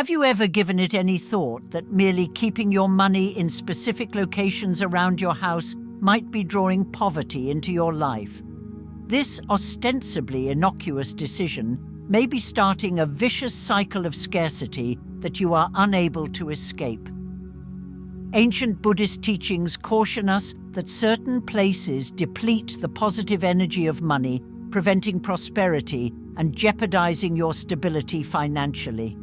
Have you ever given it any thought that merely keeping your money in specific locations around your house might be drawing poverty into your life? This ostensibly innocuous decision may be starting a vicious cycle of scarcity that you are unable to escape. Ancient Buddhist teachings caution us that certain places deplete the positive energy of money, preventing prosperity and jeopardizing your stability financially.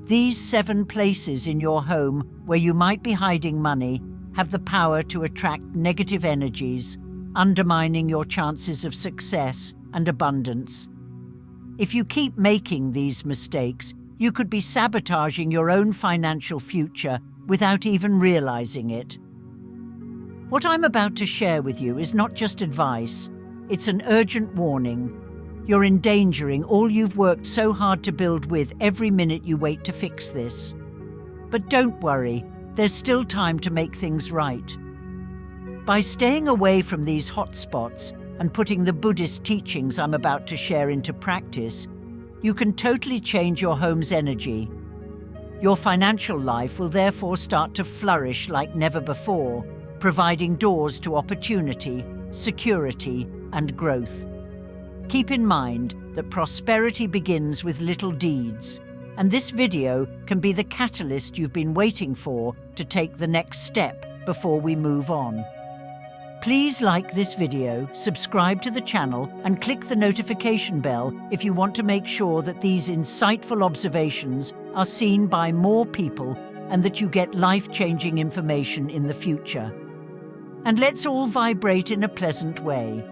These 7 places in your home where you might be hiding money have the power to attract negative energies, undermining your chances of success and abundance. If you keep making these mistakes, you could be sabotaging your own financial future without even realizing it. What I'm about to share with you is not just advice, it's an urgent warning. You're endangering all you've worked so hard to build with every minute you wait to fix this. But don't worry, there's still time to make things right. By staying away from these hotspots and putting the Buddhist teachings I'm about to share into practice, you can totally change your home's energy. Your financial life will therefore start to flourish like never before, providing doors to opportunity, security, and growth. Keep in mind that prosperity begins with little deeds, and this video can be the catalyst you've been waiting for to take the next step before we move on. Please like this video, subscribe to the channel, and click the notification bell if you want to make sure that these insightful observations are seen by more people and that you get life-changing information in the future. And let's all vibrate in a pleasant way.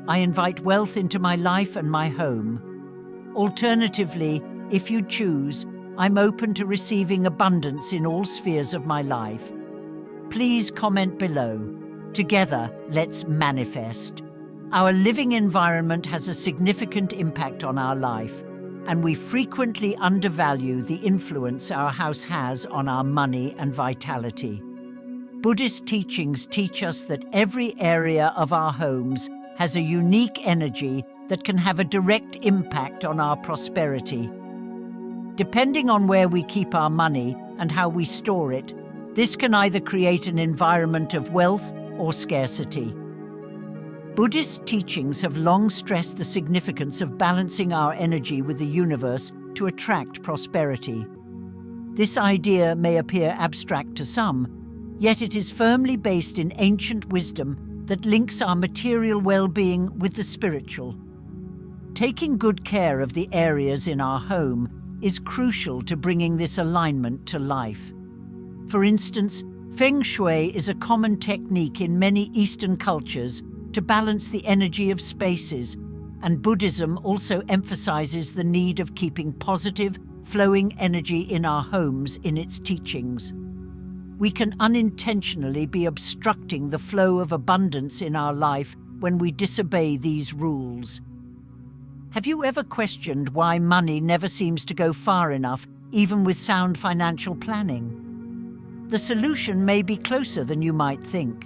I invite wealth into my life and my home. Alternatively, if you choose, I'm open to receiving abundance in all spheres of my life. Please comment below. Together, let's manifest. Our living environment has a significant impact on our life, and we frequently undervalue the influence our house has on our money and vitality. Buddhist teachings teach us that every area of our homes has a unique energy that can have a direct impact on our prosperity. Depending on where we keep our money and how we store it, this can either create an environment of wealth or scarcity. Buddhist teachings have long stressed the significance of balancing our energy with the universe to attract prosperity. This idea may appear abstract to some, yet it is firmly based in ancient wisdom that links our material well-being with the spiritual. Taking good care of the areas in our home is crucial to bringing this alignment to life. For instance, Feng Shui is a common technique in many Eastern cultures to balance the energy of spaces, and Buddhism also emphasizes the need of keeping positive, flowing energy in our homes in its teachings. We can unintentionally be obstructing the flow of abundance in our life when we disobey these rules. Have you ever questioned why money never seems to go far enough, even with sound financial planning? The solution may be closer than you might think.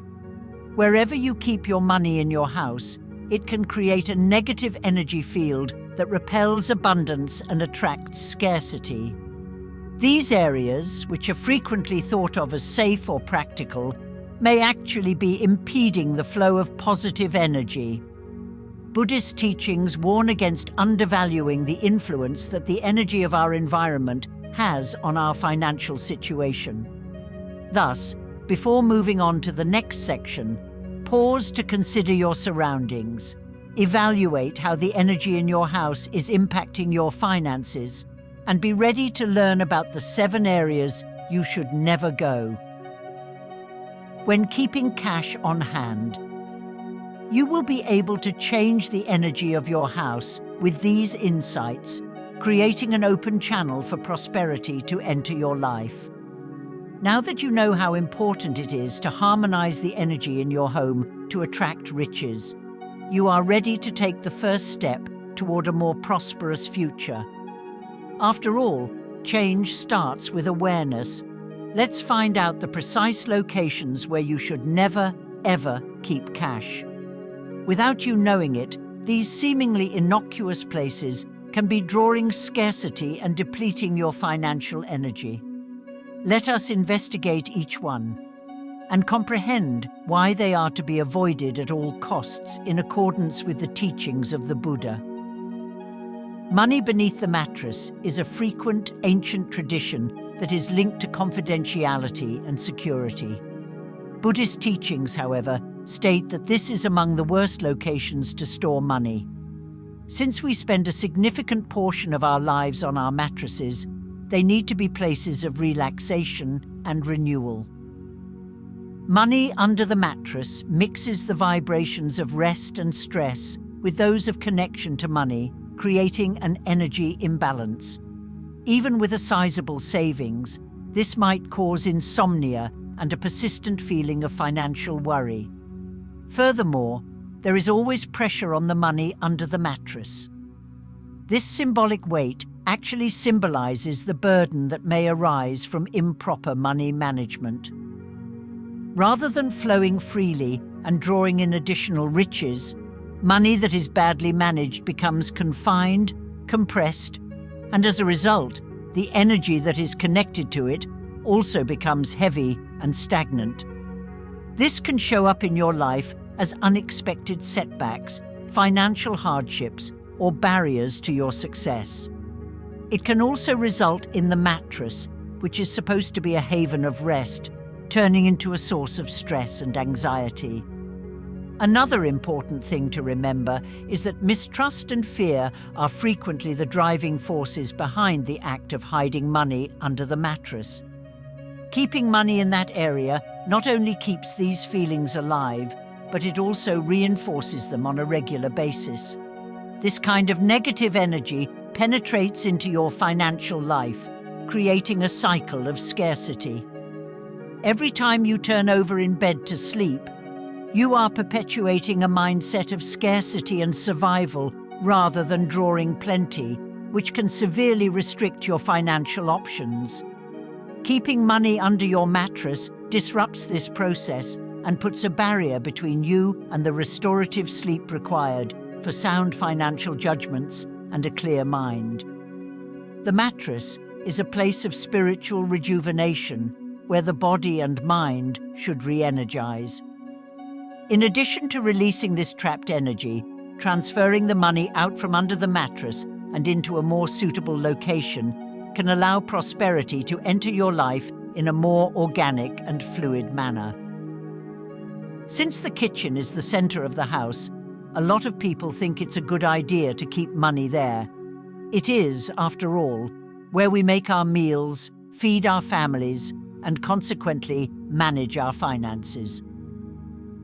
Wherever you keep your money in your house, it can create a negative energy field that repels abundance and attracts scarcity. These areas, which are frequently thought of as safe or practical, may actually be impeding the flow of positive energy. Buddhist teachings warn against undervaluing the influence that the energy of our environment has on our financial situation. Thus, before moving on to the next section, pause to consider your surroundings. Evaluate how the energy in your house is impacting your finances, and be ready to learn about the 7 areas you should never go. When keeping cash on hand, you will be able to change the energy of your house with these insights, creating an open channel for prosperity to enter your life. Now that you know how important it is to harmonize the energy in your home to attract riches, you are ready to take the first step toward a more prosperous future. After all, change starts with awareness. Let's find out the precise locations where you should never, ever keep cash. Without you knowing it, these seemingly innocuous places can be drawing scarcity and depleting your financial energy. Let us investigate each one and comprehend why they are to be avoided at all costs in accordance with the teachings of the Buddha. Money beneath the mattress is a frequent ancient tradition that is linked to confidentiality and security. Buddhist teachings, however, state that this is among the worst locations to store money. Since we spend a significant portion of our lives on our mattresses, they need to be places of relaxation and renewal. Money under the mattress mixes the vibrations of rest and stress with those of connection to money, creating an energy imbalance. Even with a sizable savings, this might cause insomnia and a persistent feeling of financial worry. Furthermore, there is always pressure on the money under the mattress. This symbolic weight actually symbolizes the burden that may arise from improper money management. Rather than flowing freely and drawing in additional riches, money that is badly managed becomes confined, compressed, and as a result, the energy that is connected to it also becomes heavy and stagnant. This can show up in your life as unexpected setbacks, financial hardships, or barriers to your success. It can also result in the mattress, which is supposed to be a haven of rest, turning into a source of stress and anxiety. Another important thing to remember is that mistrust and fear are frequently the driving forces behind the act of hiding money under the mattress. Keeping money in that area not only keeps these feelings alive, but it also reinforces them on a regular basis. This kind of negative energy penetrates into your financial life, creating a cycle of scarcity. Every time you turn over in bed to sleep, you are perpetuating a mindset of scarcity and survival rather than drawing plenty, which can severely restrict your financial options. Keeping money under your mattress disrupts this process and puts a barrier between you and the restorative sleep required for sound financial judgments and a clear mind. The mattress is a place of spiritual rejuvenation where the body and mind should re-energize. In addition to releasing this trapped energy, transferring the money out from under the mattress and into a more suitable location can allow prosperity to enter your life in a more organic and fluid manner. Since the kitchen is the center of the house, a lot of people think it's a good idea to keep money there. It is, after all, where we make our meals, feed our families, and consequently manage our finances.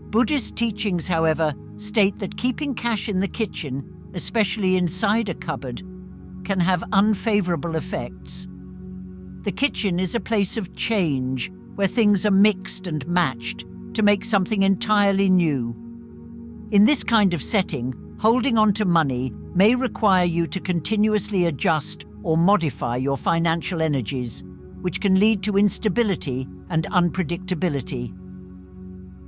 Buddhist teachings, however, state that keeping cash in the kitchen, especially inside a cupboard, can have unfavorable effects. The kitchen is a place of change where things are mixed and matched to make something entirely new. In this kind of setting, holding on to money may require you to continuously adjust or modify your financial energies, which can lead to instability and unpredictability.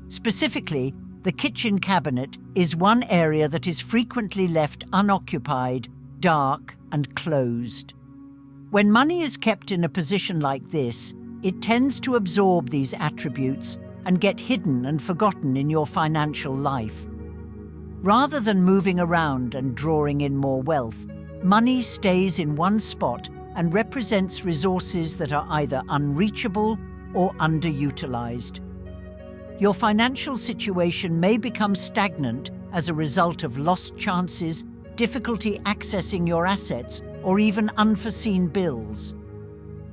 Specifically, the kitchen cabinet is one area that is frequently left unoccupied, dark, and closed. When money is kept in a position like this, it tends to absorb these attributes and get hidden and forgotten in your financial life. Rather than moving around and drawing in more wealth, money stays in one spot and represents resources that are either unreachable or underutilized. Your financial situation may become stagnant as a result of lost chances, difficulty accessing your assets, or even unforeseen bills.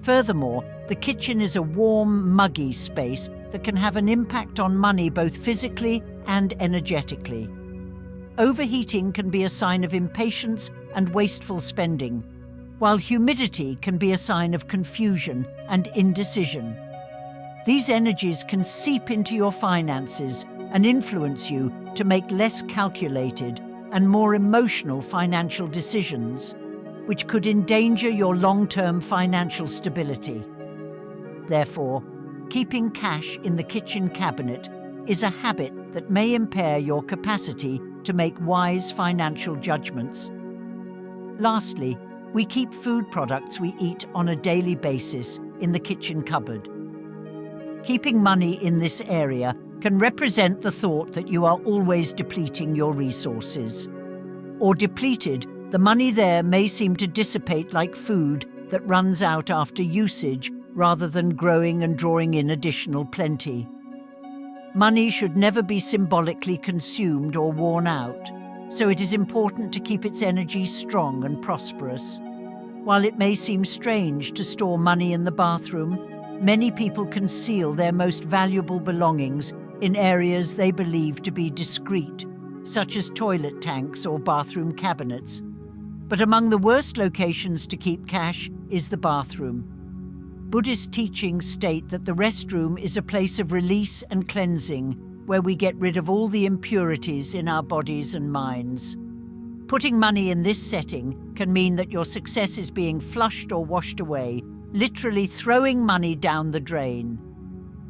Furthermore, the kitchen is a warm, muggy space that can have an impact on money both physically and energetically. Overheating can be a sign of impatience and wasteful spending, while humidity can be a sign of confusion and indecision. These energies can seep into your finances and influence you to make less calculated and more emotional financial decisions, which could endanger your long-term financial stability. Therefore, keeping cash in the kitchen cabinet is a habit that may impair your capacity to make wise financial judgments. Lastly, we keep food products we eat on a daily basis in the kitchen cupboard. Keeping money in this area can represent the thought that you are always depleting your resources. Or depleted, the money there may seem to dissipate like food that runs out after usage rather than growing and drawing in additional plenty. Money should never be symbolically consumed or worn out, so it is important to keep its energy strong and prosperous. While it may seem strange to store money in the bathroom, many people conceal their most valuable belongings in areas they believe to be discreet, such as toilet tanks or bathroom cabinets. But among the worst locations to keep cash is the bathroom. Buddhist teachings state that the restroom is a place of release and cleansing, where we get rid of all the impurities in our bodies and minds. Putting money in this setting can mean that your success is being flushed or washed away, literally throwing money down the drain.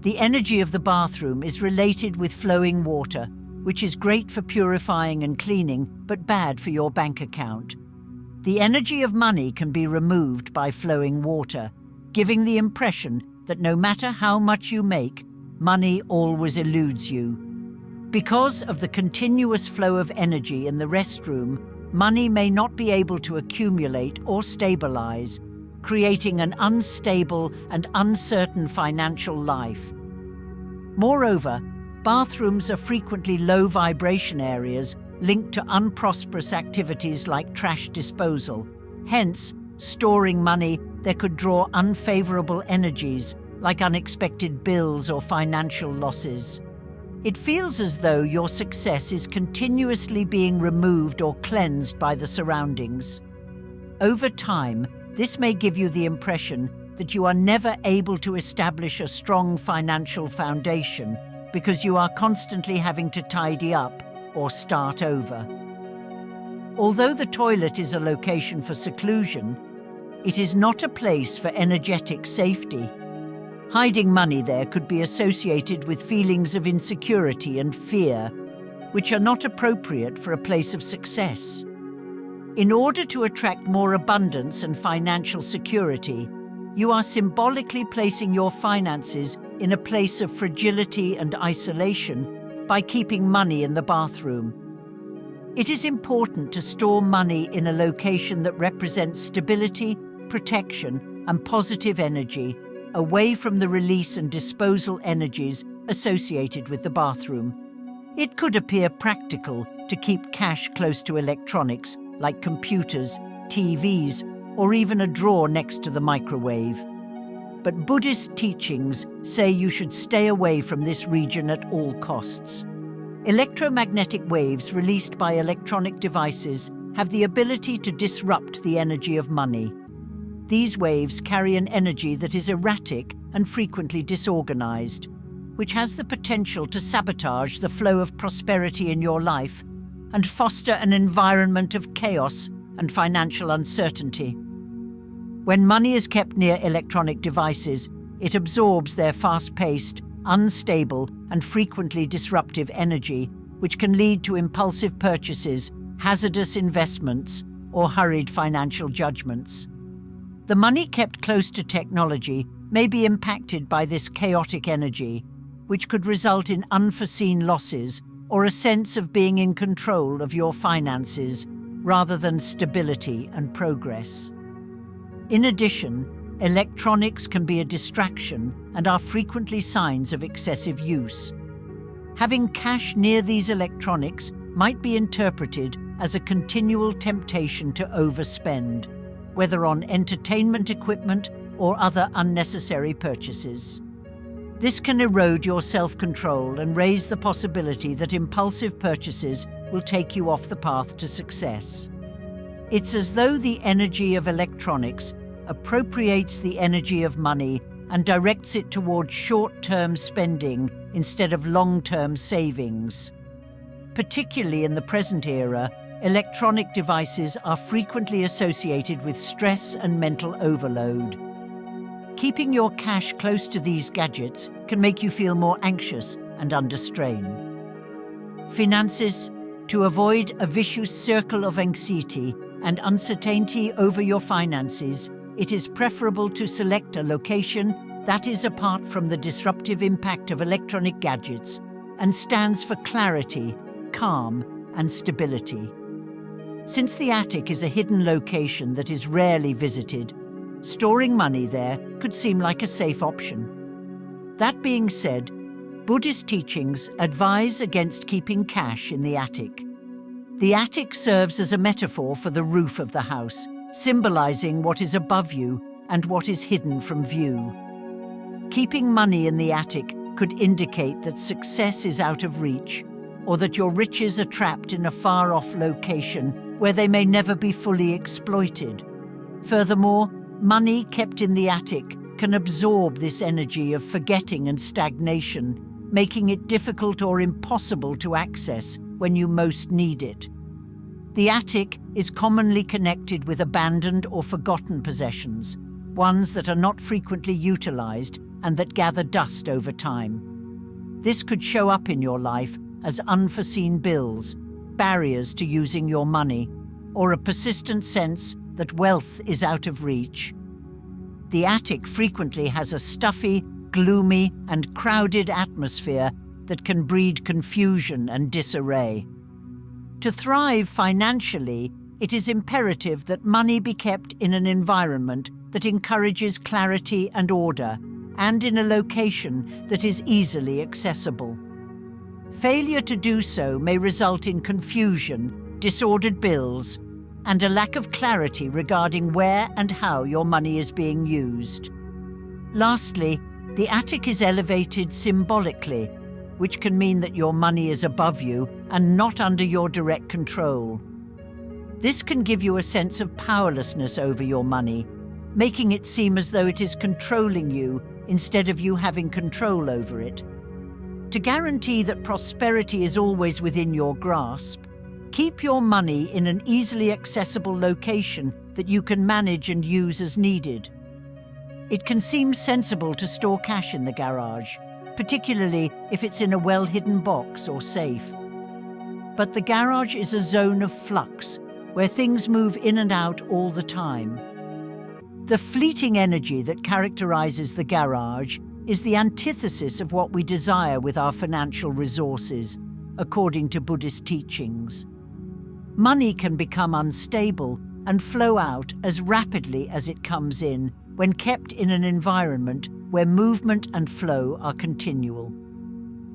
The energy of the bathroom is related with flowing water, which is great for purifying and cleaning, but bad for your bank account. The energy of money can be removed by flowing water, giving the impression that no matter how much you make, money always eludes you. Because of the continuous flow of energy in the restroom, money may not be able to accumulate or stabilize, creating an unstable and uncertain financial life. Moreover, bathrooms are frequently low-vibration areas linked to unprosperous activities like trash disposal. Hence, storing money there could draw unfavorable energies like unexpected bills or financial losses. It feels as though your success is continuously being removed or cleansed by the surroundings. Over time, this may give you the impression that you are never able to establish a strong financial foundation because you are constantly having to tidy up or start over. Although the toilet is a location for seclusion, it is not a place for energetic safety. Hiding money there could be associated with feelings of insecurity and fear, which are not appropriate for a place of success. In order to attract more abundance and financial security, you are symbolically placing your finances in a place of fragility and isolation by keeping money in the bathroom. It is important to store money in a location that represents stability, protection, and positive energy, away from the release and disposal energies associated with the bathroom. It could appear practical to keep cash close to electronics like computers, TVs, or even a drawer next to the microwave. But Buddhist teachings say you should stay away from this region at all costs. Electromagnetic waves released by electronic devices have the ability to disrupt the energy of money. These waves carry an energy that is erratic and frequently disorganized, which has the potential to sabotage the flow of prosperity in your life and foster an environment of chaos and financial uncertainty. When money is kept near electronic devices, it absorbs their fast-paced, unstable, and frequently disruptive energy, which can lead to impulsive purchases, hazardous investments, or hurried financial judgments. The money kept close to technology may be impacted by this chaotic energy, which could result in unforeseen losses or a sense of being in control of your finances rather than stability and progress. In addition, electronics can be a distraction and are frequently signs of excessive use. Having cash near these electronics might be interpreted as a continual temptation to overspend, whether on entertainment equipment or other unnecessary purchases. This can erode your self-control and raise the possibility that impulsive purchases will take you off the path to success. It's as though the energy of electronics appropriates the energy of money and directs it towards short-term spending instead of long-term savings. Particularly in the present era, electronic devices are frequently associated with stress and mental overload. Keeping your cash close to these gadgets can make you feel more anxious and under strain. Finances. To avoid a vicious circle of anxiety and uncertainty over your finances, it is preferable to select a location that is apart from the disruptive impact of electronic gadgets and stands for clarity, calm, and stability. Since the attic is a hidden location that is rarely visited, storing money there could seem like a safe option. That being said, Buddhist teachings advise against keeping cash in the attic. The attic serves as a metaphor for the roof of the house, symbolizing what is above you and what is hidden from view. Keeping money in the attic could indicate that success is out of reach, or that your riches are trapped in a far-off location where they may never be fully exploited. Furthermore, money kept in the attic can absorb this energy of forgetting and stagnation, making it difficult or impossible to access when you most need it. The attic is commonly connected with abandoned or forgotten possessions, ones that are not frequently utilized and that gather dust over time. This could show up in your life as unforeseen bills, barriers to using your money, or a persistent sense that wealth is out of reach. The attic frequently has a stuffy, gloomy, and crowded atmosphere that can breed confusion and disarray. To thrive financially, it is imperative that money be kept in an environment that encourages clarity and order, and in a location that is easily accessible. Failure to do so may result in confusion, disordered bills, and a lack of clarity regarding where and how your money is being used. Lastly, the attic is elevated symbolically, which can mean that your money is above you and not under your direct control. This can give you a sense of powerlessness over your money, making it seem as though it is controlling you instead of you having control over it. To guarantee that prosperity is always within your grasp, keep your money in an easily accessible location that you can manage and use as needed. It can seem sensible to store cash in the garage, particularly if it's in a well-hidden box or safe. But the garage is a zone of flux, where things move in and out all the time. The fleeting energy that characterizes the garage is the antithesis of what we desire with our financial resources, according to Buddhist teachings. Money can become unstable and flow out as rapidly as it comes in when kept in an environment where movement and flow are continual.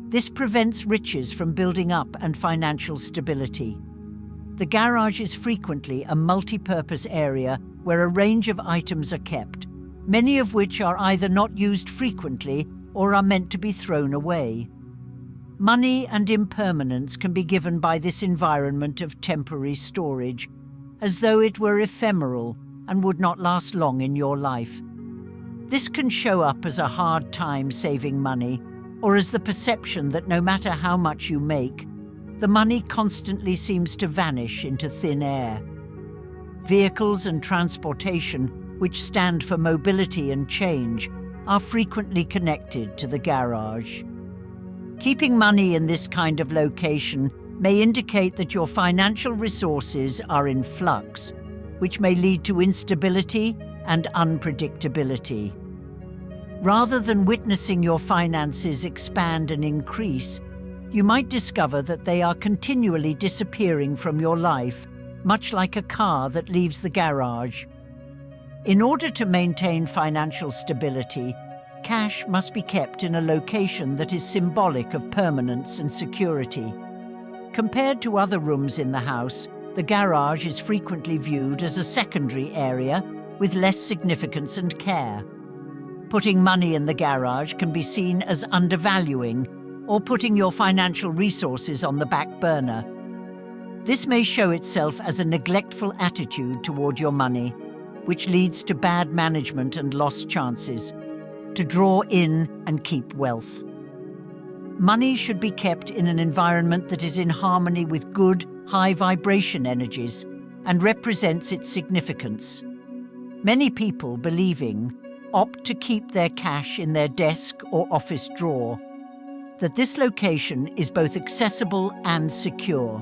This prevents riches from building up and financial stability. The garage is frequently a multi-purpose area where a range of items are kept, many of which are either not used frequently or are meant to be thrown away. Money and impermanence can be given by this environment of temporary storage, as though it were ephemeral and would not last long in your life. This can show up as a hard time saving money, or as the perception that no matter how much you make, the money constantly seems to vanish into thin air. Vehicles and transportation, which stand for mobility and change, are frequently connected to the garage. Keeping money in this kind of location may indicate that your financial resources are in flux, which may lead to instability and unpredictability. Rather than witnessing your finances expand and increase, you might discover that they are continually disappearing from your life, much like a car that leaves the garage. In order to maintain financial stability, cash must be kept in a location that is symbolic of permanence and security. Compared to other rooms in the house, the garage is frequently viewed as a secondary area with less significance and care. Putting money in the garage can be seen as undervaluing or putting your financial resources on the back burner. This may show itself as a neglectful attitude toward your money, which leads to bad management and lost chances to draw in and keep wealth. Money should be kept in an environment that is in harmony with good, high-vibration energies and represents its significance. Many people believing opt to keep their cash in their desk or office drawer, that this location is both accessible and secure.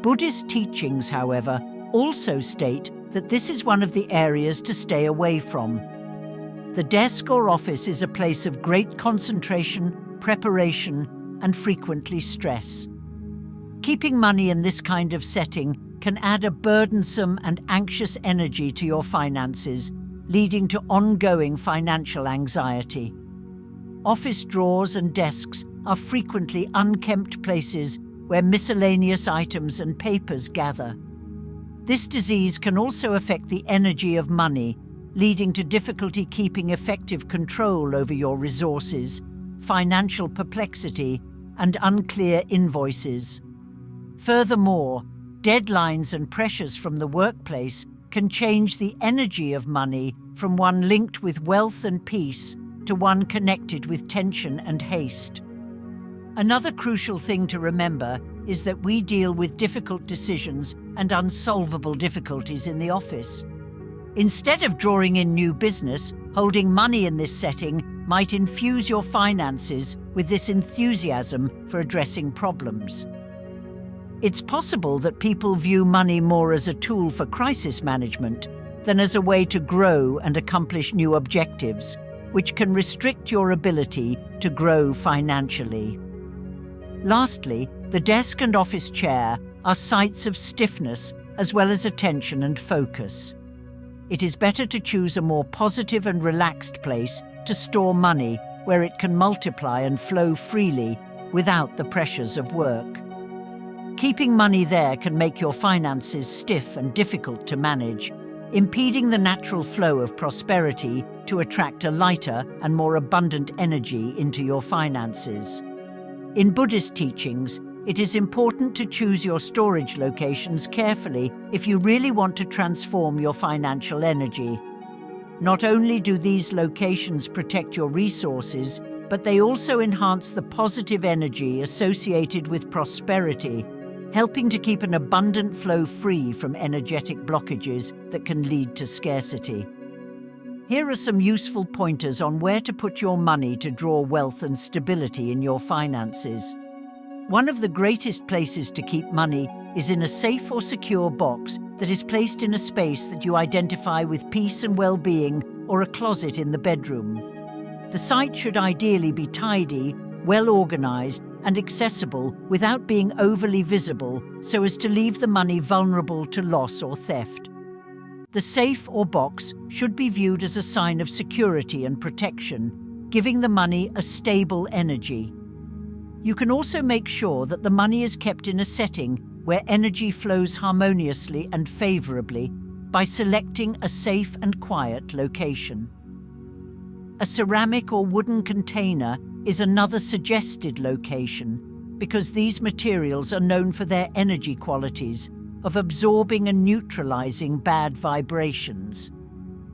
Buddhist teachings, however, also state that this is one of the areas to stay away from. The desk or office is a place of great concentration, preparation, and frequently stress. Keeping money in this kind of setting can add a burdensome and anxious energy to your finances, leading to ongoing financial anxiety. Office drawers and desks are frequently unkempt places where miscellaneous items and papers gather. This disease can also affect the energy of money, leading to difficulty keeping effective control over your resources, financial perplexity, and unclear invoices. Furthermore, deadlines and pressures from the workplace can change the energy of money from one linked with wealth and peace to one connected with tension and haste. Another crucial thing to remember is that we deal with difficult decisions and unsolvable difficulties in the office. Instead of drawing in new business, holding money in this setting might infuse your finances with this enthusiasm for addressing problems. It's possible that people view money more as a tool for crisis management than as a way to grow and accomplish new objectives, which can restrict your ability to grow financially. Lastly, the desk and office chair are sites of stiffness as well as attention and focus. It is better to choose a more positive and relaxed place to store money where it can multiply and flow freely without the pressures of work. Keeping money there can make your finances stiff and difficult to manage, impeding the natural flow of prosperity to attract a lighter and more abundant energy into your finances. In Buddhist teachings, it is important to choose your storage locations carefully if you really want to transform your financial energy. Not only do these locations protect your resources, but they also enhance the positive energy associated with prosperity, helping to keep an abundant flow free from energetic blockages that can lead to scarcity. Here are some useful pointers on where to put your money to draw wealth and stability in your finances. One of the greatest places to keep money is in a safe or secure box that is placed in a space that you identify with peace and well-being, or a closet in the bedroom. The site should ideally be tidy, well-organized, and accessible without being overly visible so as to leave the money vulnerable to loss or theft. The safe or box should be viewed as a sign of security and protection, giving the money a stable energy. You can also make sure that the money is kept in a setting where energy flows harmoniously and favorably by selecting a safe and quiet location. A ceramic or wooden container is another suggested location because these materials are known for their energy qualities of absorbing and neutralizing bad vibrations.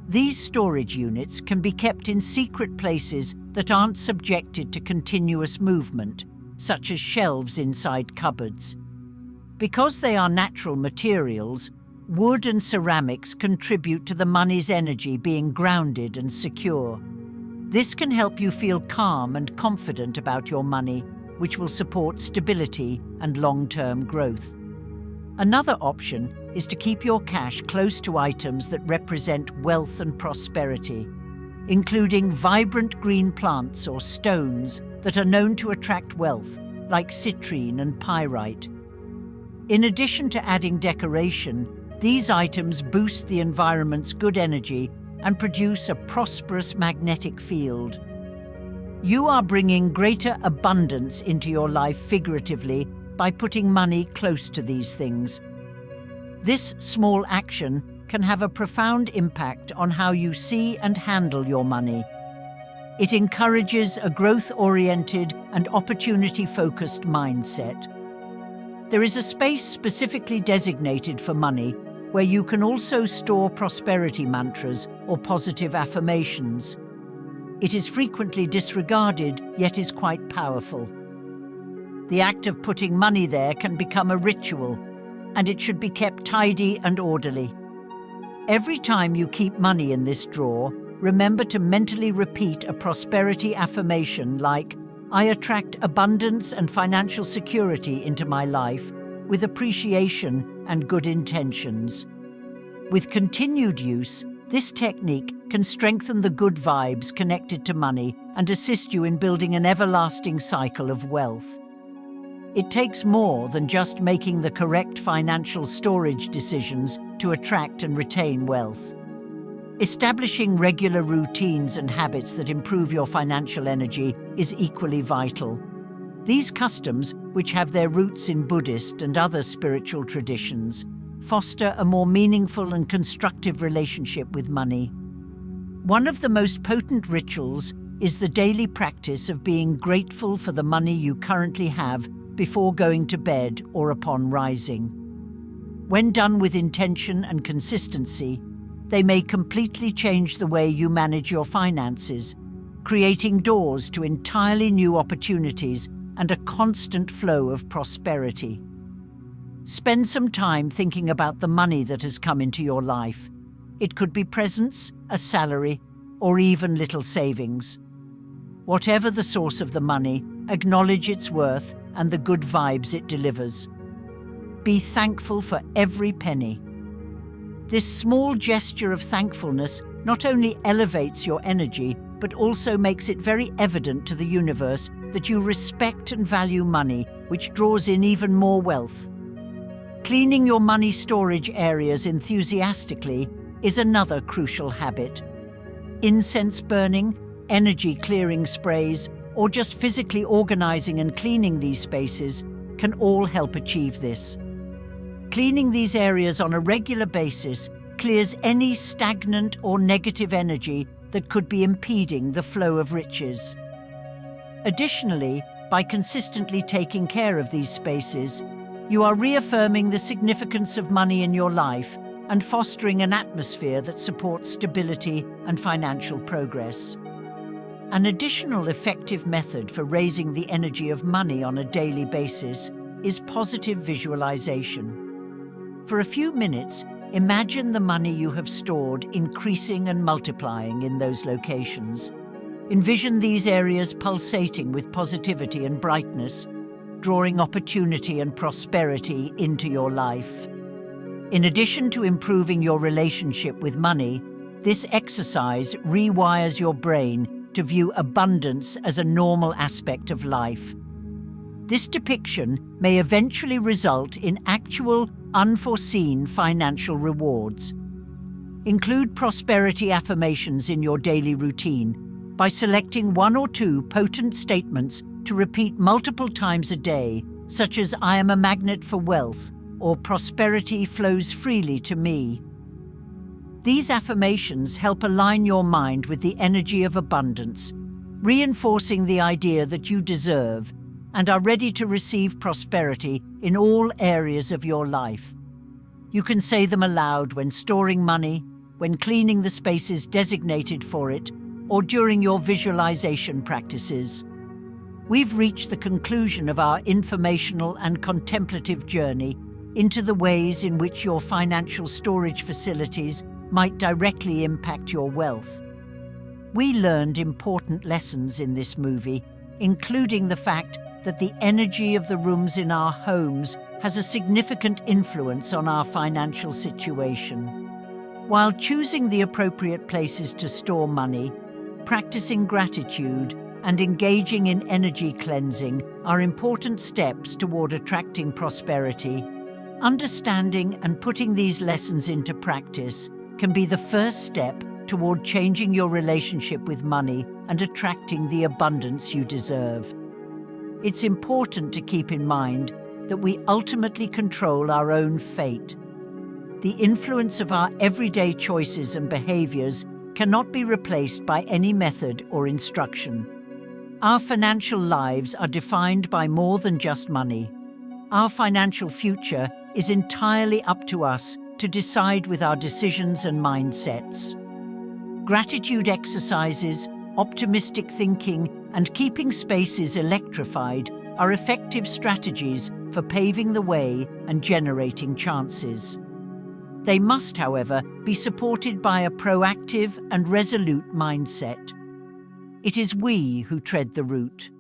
These storage units can be kept in secret places that aren't subjected to continuous movement, such as shelves inside cupboards. Because they are natural materials, wood and ceramics contribute to the money's energy being grounded and secure. This can help you feel calm and confident about your money, which will support stability and long-term growth. Another option is to keep your cash close to items that represent wealth and prosperity, including vibrant green plants or stones that are known to attract wealth, like citrine and pyrite. In addition to adding decoration, these items boost the environment's good energy and produce a prosperous magnetic field. You are bringing greater abundance into your life figuratively by putting money close to these things. This small action can have a profound impact on how you see and handle your money. It encourages a growth-oriented and opportunity-focused mindset. There is a space specifically designated for money where you can also store prosperity mantras or positive affirmations. It is frequently disregarded, yet is quite powerful. The act of putting money there can become a ritual, and it should be kept tidy and orderly. Every time you keep money in this drawer, remember to mentally repeat a prosperity affirmation like, "I attract abundance and financial security into my life with appreciation and good intentions. With continued use, this technique can strengthen the good vibes connected to money and assist you in building an everlasting cycle of wealth. It takes more than just making the correct financial storage decisions to attract and retain wealth. Establishing regular routines and habits that improve your financial energy is equally vital. These customs, which have their roots in Buddhist and other spiritual traditions, foster a more meaningful and constructive relationship with money. One of the most potent rituals is the daily practice of being grateful for the money you currently have before going to bed or upon rising. When done with intention and consistency, they may completely change the way you manage your finances, creating doors to entirely new opportunities and a constant flow of prosperity. Spend some time thinking about the money that has come into your life. It could be presents, a salary, or even little savings. Whatever the source of the money, acknowledge its worth and the good vibes it delivers. Be thankful for every penny. This small gesture of thankfulness not only elevates your energy, but also makes it very evident to the universe that you respect and value money, which draws in even more wealth. Cleaning your money storage areas enthusiastically is another crucial habit. Incense burning, energy clearing sprays, or just physically organizing and cleaning these spaces can all help achieve this. Cleaning these areas on a regular basis clears any stagnant or negative energy that could be impeding the flow of riches. Additionally, by consistently taking care of these spaces, you are reaffirming the significance of money in your life and fostering an atmosphere that supports stability and financial progress. An additional effective method for raising the energy of money on a daily basis is positive visualization. For a few minutes, imagine the money you have stored increasing and multiplying in those locations. Envision these areas pulsating with positivity and brightness, drawing opportunity and prosperity into your life. In addition to improving your relationship with money, this exercise rewires your brain to view abundance as a normal aspect of life. This depiction may eventually result in actual, unforeseen financial rewards. Include prosperity affirmations in your daily routine by selecting one or two potent statements to repeat multiple times a day, such as "I am a magnet for wealth" or "prosperity flows freely to me." These affirmations help align your mind with the energy of abundance, reinforcing the idea that you deserve and are ready to receive prosperity in all areas of your life. You can say them aloud when storing money, when cleaning the spaces designated for it, or during your visualization practices. We've reached the conclusion of our informational and contemplative journey into the ways in which your financial storage facilities might directly impact your wealth. We learned important lessons in this movie, including the fact that the energy of the rooms in our homes has a significant influence on our financial situation. While choosing the appropriate places to store money, practicing gratitude, and engaging in energy cleansing are important steps toward attracting prosperity. Understanding and putting these lessons into practice can be the first step toward changing your relationship with money and attracting the abundance you deserve. It's important to keep in mind that we ultimately control our own fate. The influence of our everyday choices and behaviors cannot be replaced by any method or instruction. Our financial lives are defined by more than just money. Our financial future is entirely up to us to decide with our decisions and mindsets. Gratitude exercises, optimistic thinking, and keeping spaces electrified are effective strategies for paving the way and generating chances. They must, however, be supported by a proactive and resolute mindset. It is we who tread the route.